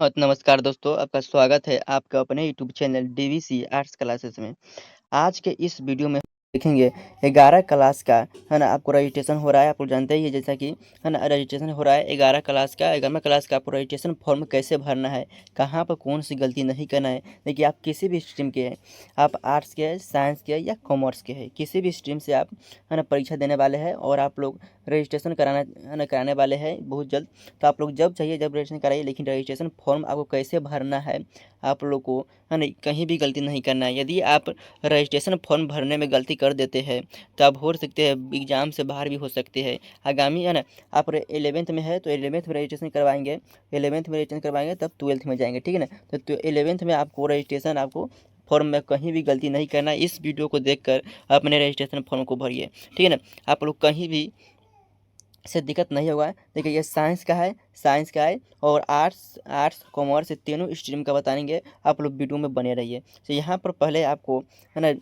नमस्कार दोस्तों, आपका स्वागत है आपके अपने YouTube channel DVC arts classes में। आज के इस वीडियो में देखेंगे 11 क्लास का, है ना। आपको रजिस्ट्रेशन हो रहा है, आप लोग जानते ही है जैसा कि, है ना, रजिस्ट्रेशन हो रहा है 11 क्लास का। 11वें क्लास का आपको रजिस्ट्रेशन फॉर्म कैसे भरना है, कहाँ पर कौन सी गलती नहीं करना है। देखिए, आप किसी भी स्ट्रीम के हैं, आप आर्ट्स के हैं, साइंस के हैं या कॉमर्स के हैं, किसी भी स्ट्रीम से आप, है ना, परीक्षा देने वाले हैं और आप लोग रजिस्ट्रेशन कराना, है ना, कराने वाले हैं बहुत जल्द। तो आप लोग जब चाहिए जब रजिस्ट्रेशन कराइए, लेकिन रजिस्ट्रेशन फॉर्म आपको कैसे भरना है, आप लोग को, है ना, कहीं भी गलती नहीं करना है। यदि आप रजिस्ट्रेशन फॉर्म भरने में गलती कर देते हैं तो आप हो सकते हैं एग्ज़ाम से बाहर भी हो सकते हैं आगामी, है ना। आप 11th में है तो 11th में रजिस्ट्रेशन करवाएंगे, 11th में रजिस्ट्रेशन करवाएंगे तब 12th में जाएंगे, ठीक है ना। तो 11th में आपको रजिस्ट्रेशन, आपको फॉर्म में कहीं भी गलती नहीं करना। इस वीडियो को देखकर अपने रजिस्ट्रेशन फॉर्म को भरिए, ठीक है ना। आप लोग कहीं भी से दिक्कत नहीं होगा। देखिए, ये साइंस का है और आर्ट्स कॉमर्स, तीनों स्ट्रीम का बताएंगे। आप लोग वीडियो में बने रहिए। तो यहाँ पर पहले आपको, है ना,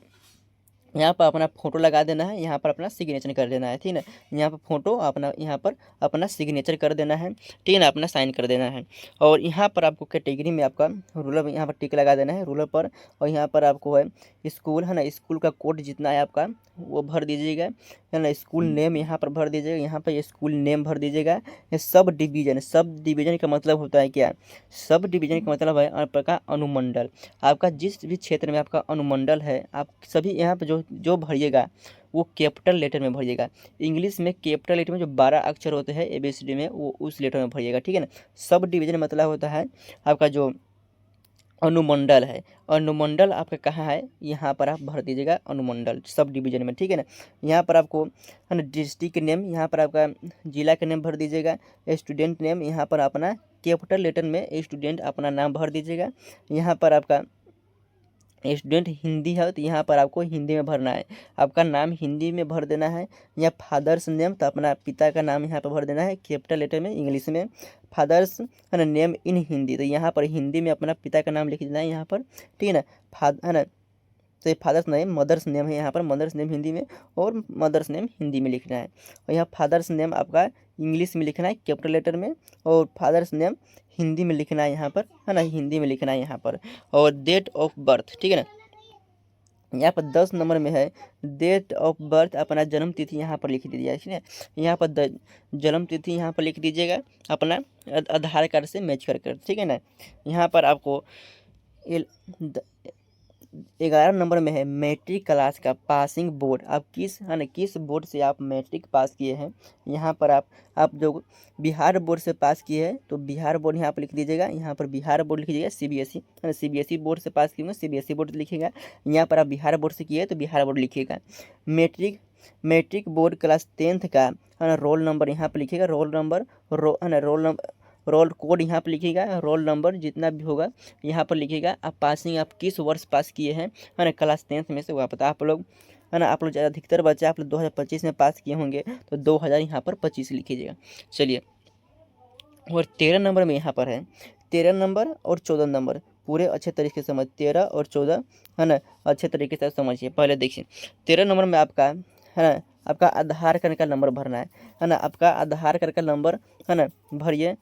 यहाँ पर अपना फ़ोटो लगा देना है, यहाँ पर अपना सिग्नेचर कर देना है, ठीक है ना। यहाँ पर फ़ोटो अपना, यहाँ पर अपना सिग्नेचर कर देना है, ठीक है ना, अपना साइन कर देना है। और यहाँ पर आपको कैटेगरी में आपका रूलर, यहाँ पर टिक लगा देना है रूलर पर। और यहाँ पर आपको है स्कूल, है ना, स्कूल का कोड जितना है आपका वो भर दीजिएगा, है ना। स्कूल नेम यहाँ पर भर दीजिएगा, यहाँ पर स्कूल नेम भर दीजिएगा। ये सब डिवीज़न का मतलब होता है क्या? सब डिवीज़न का मतलब है आपका अनुमंडल। आपका जिस भी क्षेत्र में आपका अनुमंडल है, आप सभी यहाँ पर जो जो भरिएगा वो कैपिटल लेटर में भरिएगा। इंग्लिश में कैपिटल लेटर में जो 12 अक्षर होते हैं ABCD में, वो उस लेटर में भरिएगा, ठीक है ना। सब डिवीज़न मतलब होता है आपका जो अनुमंडल है। अनुमंडल आपका कहाँ है, यहाँ पर आप भर दीजिएगा अनुमंडल सब डिवीज़न में, ठीक है ना। यहाँ पर आपको, है ना, डिस्ट्रिक्ट नेम, यहाँ पर आपका जिला का नेम भर दीजिएगा। स्टूडेंट नेम, यहाँ पर अपना कैपिटल लेटर में स्टूडेंट अपना नाम भर दीजिएगा। यहाँ पर आपका स्टूडेंट हिंदी है तो यहाँ पर आपको हिंदी में भरना है, आपका नाम हिंदी में भर देना है। या फादर्स नेम, तो अपना पिता का नाम यहाँ पर भर देना है कैपिटल लेटर में इंग्लिश में। फादर्स, है ना, नेम इन हिंदी, तो यहाँ पर हिंदी में अपना पिता का नाम लिख देना है यहाँ पर, ठीक है ना। है ना, तो ये फादर्स नेम, मदर्स नेम है, यहाँ पर मदर्स नेम हिंदी में और मदर्स नेम हिंदी में लिखना है। और यहाँ फादर्स नेम आपका इंग्लिश में लिखना है कैपिटल लेटर में, और फादर्स नेम हिंदी में लिखना है यहाँ पर, है ना, हिंदी में लिखना है यहाँ पर। और डेट ऑफ बर्थ, ठीक है ना, यहाँ पर 10 नंबर में है डेट ऑफ बर्थ, अपना जन्म तिथि यहाँ पर लिख दीजिए, ठीक है। यहाँ पर जन्म तिथि यहाँ पर लिख दीजिएगा अपना आधार कार्ड से मैच कर कर, ठीक है ना। यहाँ पर आपको 11 नंबर में है मैट्रिक क्लास का पासिंग बोर्ड, आप किस, है ना, किस बोर्ड से आप मैट्रिक पास किए हैं। यहाँ पर आप जो बिहार बोर्ड से पास किए हैं तो बिहार बोर्ड यहाँ पर लिख दीजिएगा, यहाँ पर बिहार बोर्ड लिख दीजिएगा। CBSE, है ना, CBSE बोर्ड से पास किए होंगे CBSE बोर्ड लिखिएगा। यहाँ पर आप बिहार बोर्ड से किए तो बिहार बोर्ड लिखिएगा। मैट्रिक बोर्ड क्लास 10th का, है ना, रोल नंबर यहाँ पर लिखिएगा, रोल नंबर, है ना, रोल नंबर, रोल कोड यहाँ पर लिखिएगा, रोल नंबर जितना भी होगा यहाँ पर लिखिएगा। आप पासिंग, आप किस वर्ष पास किए हैं, है ना, क्लास 10th में से, वह पता आप लोग, है ना। आप लोग अधिकतर बच्चे आप लोग 2025 में पास किए होंगे तो 2000 यहाँ पर 25 लिखिएगा। चलिए, और 13 नंबर में यहाँ पर है 13 नंबर और 14 नंबर पूरे अच्छे तरीके से समझ, 13 और 14, है ना, अच्छे तरीके से समझिए। पहले देखिए 13 नंबर में आपका, है ना, आपका आधार कार्ड का नंबर भरना है ना, आपका आधार कार्ड का नंबर, है ना, भरिए।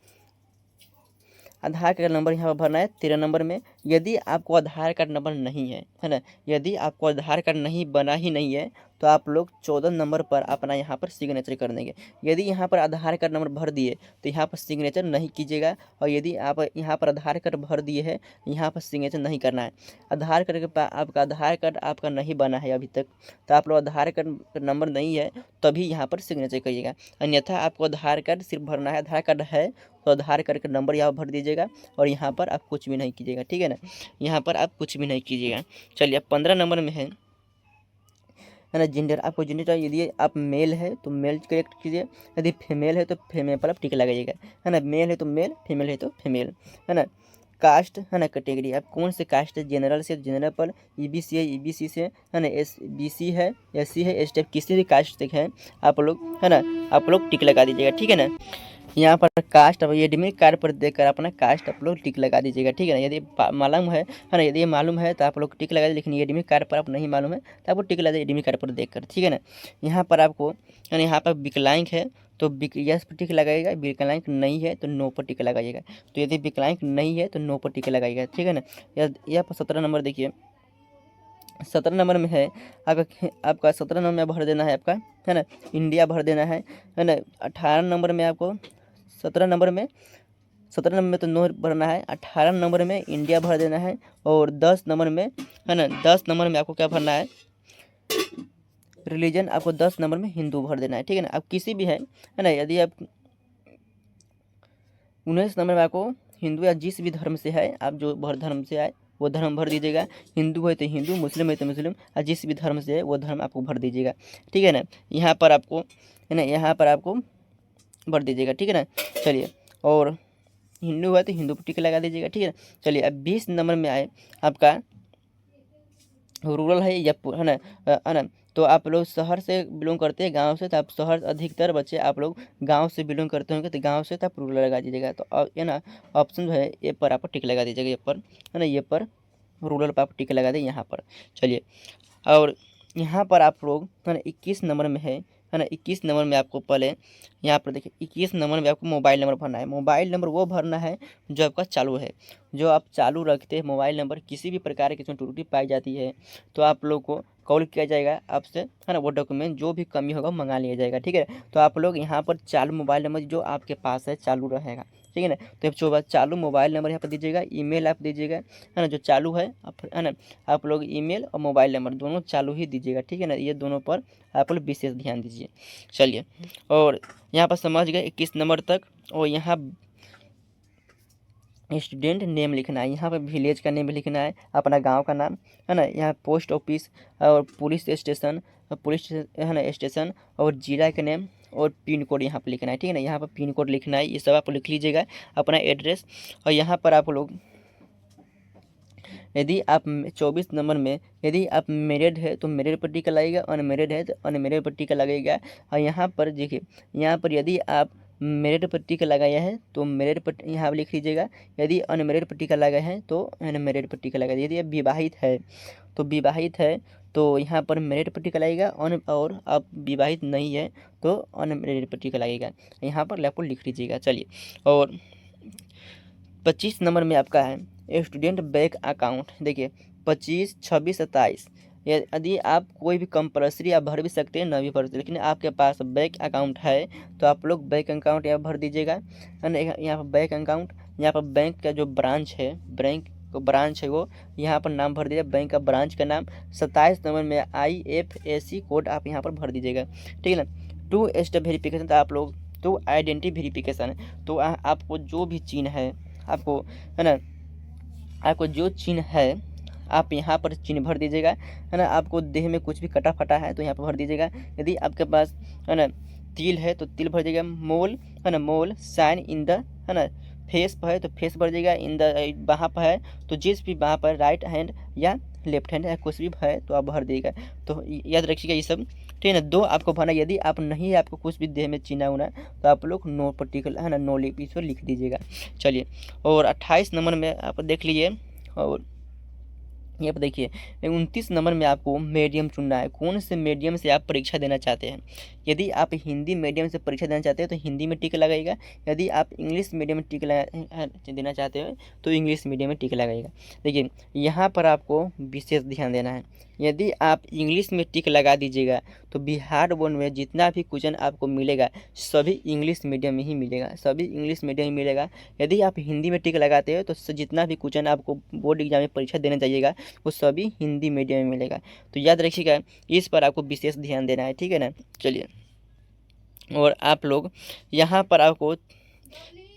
आधार कार्ड नंबर यहाँ पर भरना है 13 नंबर में। यदि आपको आधार कार्ड नंबर नहीं है ना, यदि आपको आधार कार्ड नहीं बना ही नहीं है तो आप लोग 14 नंबर पर अपना यहाँ पर सिग्नेचर कर देंगे। यदि यहाँ पर आधार कार्ड नंबर भर दिए तो यहाँ पर सिग्नेचर नहीं कीजिएगा, और यदि आप यहाँ पर आधार कार्ड भर दिए है यहाँ पर सिग्नेचर नहीं करना है। आधार कार्ड के आपका आधार कार्ड आपका नहीं बना है अभी तक, तो आप लोग आधार कार्ड नंबर नहीं है तभी यहाँ पर सिग्नेचर करिएगा। अन्यथा आपको आधार कार्ड सिर्फ भरना है, आधार कार्ड है तो आधार कार्ड का नंबर यहाँ भर दीजिएगा और यहाँ पर आप कुछ भी नहीं कीजिएगा, ठीक है ना, यहाँ पर आप कुछ भी नहीं कीजिएगा। चलिए, अब 15 नंबर में है ना, जेंडर, आपको जेंडर चाहिए। यदि आप मेल है तो मेल करेक्ट कीजिए, यदि फीमेल है तो फीमेल पर आप टिक लगाइएगा, है ना। मेल है तो मेल, फीमेल है तो फीमेल, है ना। कास्ट, है ना, कैटेगरी, आप कौन से कास्ट है, जनरल से जनरल पर, EBC है EBC से, है ना, SBC है SC है, ST, किसी भी कास्ट से है आप लोग, है ना, आप लोग टिक लगा दीजिएगा, ठीक है ना। यहाँ पर कास्ट, अब एडमिट कार्ड पर देखकर अपना कास्ट आप लोग टिक लगा दीजिएगा, ठीक है ना। यदि मालूम है ना, यदि ये मालूम है तो आप लोग टिक लगा दीजिए, लेकिन एडमिट कार्ड पर आप नहीं मालूम है तो आपको टिक लगा दीजिए एडमिट कार्ड पर देखकर, ठीक है ना। यहाँ पर आपको, यानी यहाँ पर विकलांग है तो यस पर टिक लगाइएगा, विकलांग नहीं है तो नो पर टिक लगाइएगा। तो यदि विकलांग नहीं है तो नो पर टिक लगाइएगा, ठीक है ना। यह 17 नंबर देखिए, 17 नंबर में है आपका 17 नंबर में भर देना है आपका, है ना, इंडिया भर देना है ना। 18 नंबर में आपको 17 नंबर में 17 नंबर में तो नो भरना है, 18 नंबर में इंडिया भर देना है, और 10 नंबर में, है ना, 10 नंबर में आपको क्या भरना है, रिलीजन आपको 10 नंबर में हिंदू भर देना है, ठीक है ना। आप किसी भी है ना, यदि आप 19 नंबर में आपको हिंदू या जिस भी धर्म से है, आप जो धर्म से आए वो धर्म भर दीजिएगा। हिंदू है तो हिंदू, मुस्लिम है तो मुस्लिम, और जिस भी धर्म से है वो धर्म आपको भर दीजिएगा, ठीक है ना। यहाँ पर आपको, है ना, यहाँ पर आपको भर दीजिएगा, ठीक है ना। चलिए, और हिंदू है तो हिंदू पर टिक लगा दीजिएगा, ठीक है ना। चलिए, अब 20 नंबर में आए आपका रूरल है या है ना, है ना। तो आप लोग शहर से बिलोंग करते हैं, गांव से, तो आप शहर, अधिकतर बच्चे आप लोग गांव से बिलोंग करते होंगे, तो गांव से तो आप रूरल लगा दीजिएगा। तो ये ना ऑप्शन जो है ये पर आप टिक लगा दीजिएगा, ये पर, है ना, ये पर रूरल पर आप टिक लगा दें यहाँ पर। चलिए, और यहाँ पर आप लोग, है ना, 21 नंबर में है ना, 21 नंबर में आपको पहले यहाँ पर देखिए, 21 नंबर में आपको मोबाइल नंबर भरना है। मोबाइल नंबर वो भरना है जो आपका चालू है, जो आप चालू रखते हैं मोबाइल नंबर, किसी भी प्रकार की इसमें त्रुटि पाई जाती है तो आप लोग को कॉल किया जाएगा आपसे, है ना। वो डॉक्यूमेंट जो भी कमी होगा मंगा लिया जाएगा, ठीक है। तो आप लोग यहाँ पर चालू मोबाइल नंबर जो आपके पास है चालू रहेगा, ठीक है ना। तो आप जो चालू मोबाइल नंबर यहाँ पर दीजिएगा, ईमेल आप दीजिएगा, है ना, जो चालू है है ना। आप लोग ईमेल और मोबाइल नंबर दोनों चालू ही दीजिएगा, ठीक है ना। ये दोनों पर आप लोग विशेष ध्यान दीजिए। चलिए, और यहाँ पर समझ गए 21 नंबर तक। और यहाँ स्टूडेंट नेम लिखना है, यहाँ पर विलेज का नेम लिखना है, अपना गांव का नाम, है ना। यहाँ पोस्ट ऑफिस और पुलिस स्टेशन, है ना, स्टेशन, और जिला का नेम और पिन कोड यहाँ पर लिखना है, ठीक है ना। यहाँ पर पिन कोड लिखना है, ये सब आप लिख लीजिएगा, अपना एड्रेस। और यहाँ पर आप लोग, यदि आप 24 नंबर में यदि आप मैरिड है तो मैरिड पर टिक लगाइएगा, अनमैरिड है तो अनमैरिड पर टिक लगेगा। और यहाँ पर देखिए, यहाँ पर यदि आप मैरिड पर टिक लगाया है तो मैरिड पर यहाँ लिख लीजिएगा, यदि अनमैरिड पर टिक लगाया है तो अनमैरिड पर टिक लगाइए। यदि आप विवाहित है तो विवाहित है तो यहाँ पर मैरिड पर टिक लगाइएगा, और आप विवाहित नहीं है तो अनमैरिड पर टिक लगाइएगा, यहाँ पर आपको लिख लीजिएगा। चलिए, और 25 नंबर में आपका है स्टूडेंट बैंक अकाउंट। देखिए 25, 26, 27, यदि आप कोई भी कंपल्सरी आप भर भी सकते हैं, ना भी भर सकते, लेकिन आपके पास बैंक अकाउंट है तो आप लोग बैंक अकाउंट यहाँ भर दीजिएगा, है ना। यहाँ पर बैंक अकाउंट, यहाँ पर बैंक का जो ब्रांच है, बैंक ब्रांच है वो यहाँ पर नाम भर दीजिए, बैंक का ब्रांच का नाम। 27 नंबर में IFSC कोड आप यहाँ पर भर दीजिएगा, ठीक है ना। 2 स्टेप वेरिफिकेशन, तो आप लोग 2 आइडेंटिटी वेरिफिकेशन, तो आपको जो भी चिन्ह है, आपको, है ना, आपको जो चिन्ह है आप यहाँ पर चिन्ह भर दीजिएगा, है ना। आपको देह में कुछ भी कटा फटा है तो यहाँ पर भर दीजिएगा। यदि आपके पास, है ना, तिल है तो तिल भर दीजिएगा। मोल, है ना, मोल साइन इन द, है ना, फेस पर है तो फेस भर दीजिएगा। इन द बाहाँ पर है तो जिस भी बाहाँ पर, राइट हैंड या लेफ्ट हैंड या कुछ भी है तो आप भर दीजिएगा। तो याद रखिएगा ये सब, ठीक है ना। 2 आपको भरना, यदि आप नहीं है, आपको कुछ भी देह में चिन्ह उना तो आप लोग नो पर्टिकुलर, है ना, नो इस पर लिख दीजिएगा। चलिए, और 28 नंबर में आप देख लीजिए, और यहाँ पर देखिए 29 नंबर में आपको मीडियम चुनना है, कौन से मीडियम से आप परीक्षा देना चाहते हैं। यदि आप हिंदी मीडियम से परीक्षा देना चाहते हैं तो हिंदी में टिक लगाइएगा, यदि आप इंग्लिश मीडियम में टिक देना चाहते हो तो इंग्लिश मीडियम में टिक लगाइएगा। देखिए, यहाँ पर आपको विशेष ध्यान देना है, यदि आप इंग्लिश में टिक लगा दीजिएगा तो बिहार बोर्ड में जितना भी क्वेश्चन आपको मिलेगा सभी इंग्लिश मीडियम में ही मिलेगा, सभी इंग्लिश मीडियम में मिलेगा। यदि आप हिंदी में टिक लगाते हो तो जितना भी क्वेश्चन आपको बोर्ड एग्जाम में परीक्षा देने जाइएगा वो सभी हिंदी मीडियम में मिलेगा। तो याद रखिएगा, इस पर आपको विशेष ध्यान देना है, ठीक है ना। चलिए, और आप लोग यहाँ पर आपको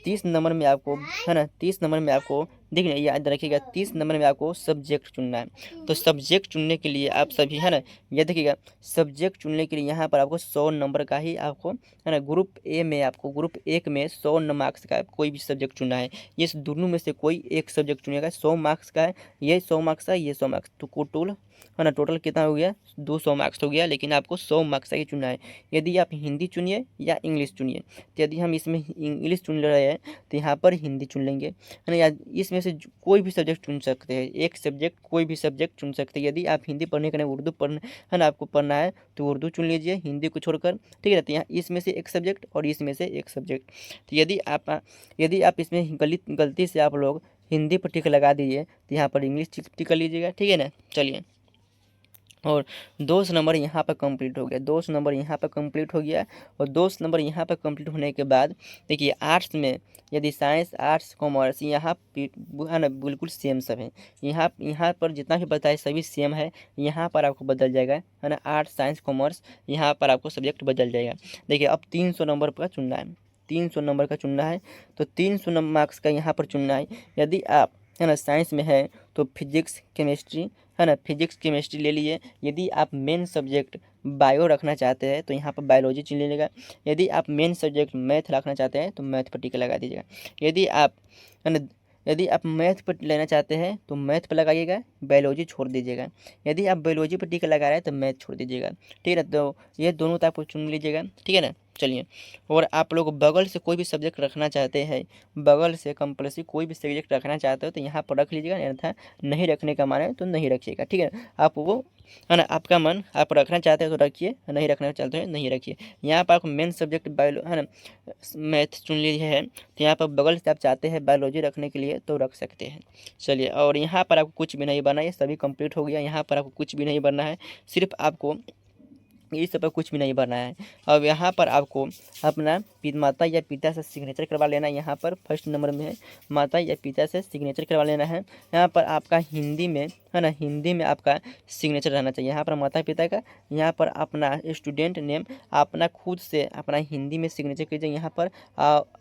30 नंबर में आपको, है ना, 30 नंबर में आपको देखिए, याद रखिएगा 30 नंबर में आपको सब्जेक्ट चुनना है। तो सब्जेक्ट चुनने के लिए आप सभी, है ना, ये देखिएगा, सब्जेक्ट चुनने के लिए यहाँ पर आपको 100 नंबर का ही आपको, है ना, ग्रुप ए में आपको, ग्रुप 1 में 100 मार्क्स का कोई भी सब्जेक्ट चुनना है। ये दोनों में से कोई एक सब्जेक्ट चुनेगा, 100 मार्क्स का है, ये 100 मार्क्स का, ये 100 मार्क्स, तो टोटल, है ना, टोटल कितना हो गया, 200 मार्क्स हो गया, लेकिन आपको 100 मार्क्स का ही चुनना है। यदि आप हिंदी चुनिए या इंग्लिश चुनिए, तो यदि हम इसमें इंग्लिश चुन रहे हैं तो यहाँ पर हिंदी चुन लेंगे, है ना। या इसमें से कोई भी सब्जेक्ट चुन सकते हैं, एक सब्जेक्ट कोई भी सब्जेक्ट चुन सकते हैं। यदि आप हिंदी पढ़ने के लिए उर्दू पढ़ना है ना, आपको पढ़ना है तो उर्दू चुन लीजिए हिंदी को छोड़कर, ठीक है। तो यहाँ इसमें से एक सब्जेक्ट और इसमें से एक सब्जेक्ट। तो यदि आप इसमें गलती से आप लोग हिंदी पर टिक लगा दीजिए तो यहाँ पर इंग्लिश टिक कर लीजिएगा, ठीक है ना। चलिए, और 200 नंबर यहाँ पर कंप्लीट हो गया, 200 नंबर यहाँ पर कंप्लीट हो गया। और 200 नंबर यहाँ पर कंप्लीट होने के बाद देखिए आर्ट्स में यदि साइंस आर्ट्स कॉमर्स यहाँ है ना बिल्कुल सेम सब है। यहाँ पर जितना भी बताए सभी सेम है, यहाँ पर आपको बदल जाएगा है ना। आर्ट्स साइंस कॉमर्स यहाँ पर आपको सब्जेक्ट बदल जाएगा। देखिए अब 300 नंबर का चुनना है, 300 नंबर का चुनना है। तो 300 मार्क्स का यहाँ पर चुनना है। यदि आप है ना साइंस में है तो फिजिक्स केमिस्ट्री है ना, फिजिक्स केमिस्ट्री ले लिए। यदि आप मेन सब्जेक्ट बायो रखना चाहते हैं तो यहाँ पर बायोलॉजी चुन लीजिएगा। यदि आप मेन सब्जेक्ट मैथ रखना चाहते हैं तो मैथ पर टिक लगा दीजिएगा। यदि आप है ना यदि आप मैथ पर लेना चाहते हैं तो मैथ पर लगाइएगा, बायोलॉजी छोड़ दीजिएगा। यदि आप बायोलॉजी पर टिक लगा रहे हैं तो मैथ छोड़ दीजिएगा, ठीक है। तो ये दोनों तो आपको चुन लीजिएगा, ठीक है ना। चलिए, और आप लोग बगल से कोई भी सब्जेक्ट रखना चाहते हैं, बगल से कंपल्सरी कोई भी सब्जेक्ट रखना चाहते हो तो यहाँ पर रख लीजिएगा, अन्यथा नहीं रखने का माने तो नहीं रखिएगा, ठीक है। आप वो है ना आपका मन, आप रखना चाहते हो तो रखिए, नहीं रखना चाहते हो नहीं रखिए। यहाँ पर आप मेन सब्जेक्ट बायो है ना मैथ चुन लीजिए है, तो यहाँ पर बगल से आप चाहते हैं बायोलॉजी रखने के लिए तो रख सकते हैं। चलिए, और यहाँ पर आपको कुछ भी नहीं बनना है, सभी कंप्लीट हो गया। यहाँ पर आपको कुछ भी नहीं बनना है, सिर्फ आपको इस सब पर कुछ भी नहीं भरना है। अब यहाँ पर आपको अपना माता या पिता से सिग्नेचर करवा लेना है। यहाँ पर फर्स्ट नंबर में है माता या पिता से सिग्नेचर करवा लेना है। यहाँ पर आपका हिंदी में है ना, हिंदी में आपका सिग्नेचर रहना चाहिए। यहाँ पर माता पिता का, यहाँ पर अपना स्टूडेंट नेम अपना खुद से अपना हिंदी में सिग्नेचर कीजिए। यहाँ पर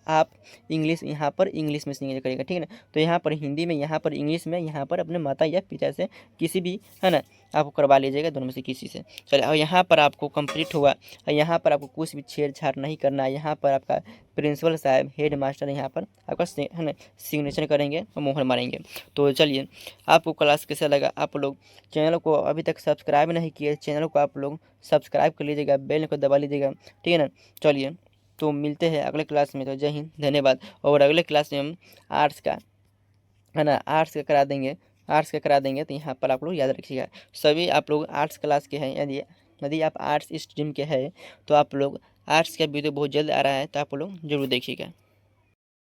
आप इंग्लिश, यहाँ पर इंग्लिश में सिग्नेचर करिएगा, ठीक है ना। तो यहाँ पर हिंदी में, यहाँ पर इंग्लिश में, यहाँ पर अपने माता या पिता से किसी भी है ना आपको करवा लीजिएगा, दोनों में से किसी से। चलिए, और यहाँ पर आपको कंप्लीट हुआ। और यहाँ पर आपको कुछ भी छेड़छाड़ नहीं करना है। यहाँ पर आपका प्रिंसिपल साहब, हेड मास्टर यहाँ पर आपका है ना सिग्नेचर करेंगे और मोहर मारेंगे। तो चलिए, आपको क्लास कैसा लगा? आप लोग चैनल को अभी तक सब्सक्राइब नहीं किए, चैनल को आप लोग सब्सक्राइब कर लीजिएगा, बेल को दबा लीजिएगा, ठीक है ना। चलिए, तो मिलते हैं अगले क्लास में। तो जय हिंद, धन्यवाद। और अगले क्लास में हम आर्ट्स का है ना, आर्ट्स का करा देंगे। तो यहाँ पर आप लोग याद रखिएगा, सभी आप लोग आर्ट्स क्लास के हैं। यदि आप आर्ट्स स्ट्रीम के हैं तो आप लोग आर्ट्स का वीडियो बहुत जल्द आ रहा है, तो आप लोग जरूर देखिएगा।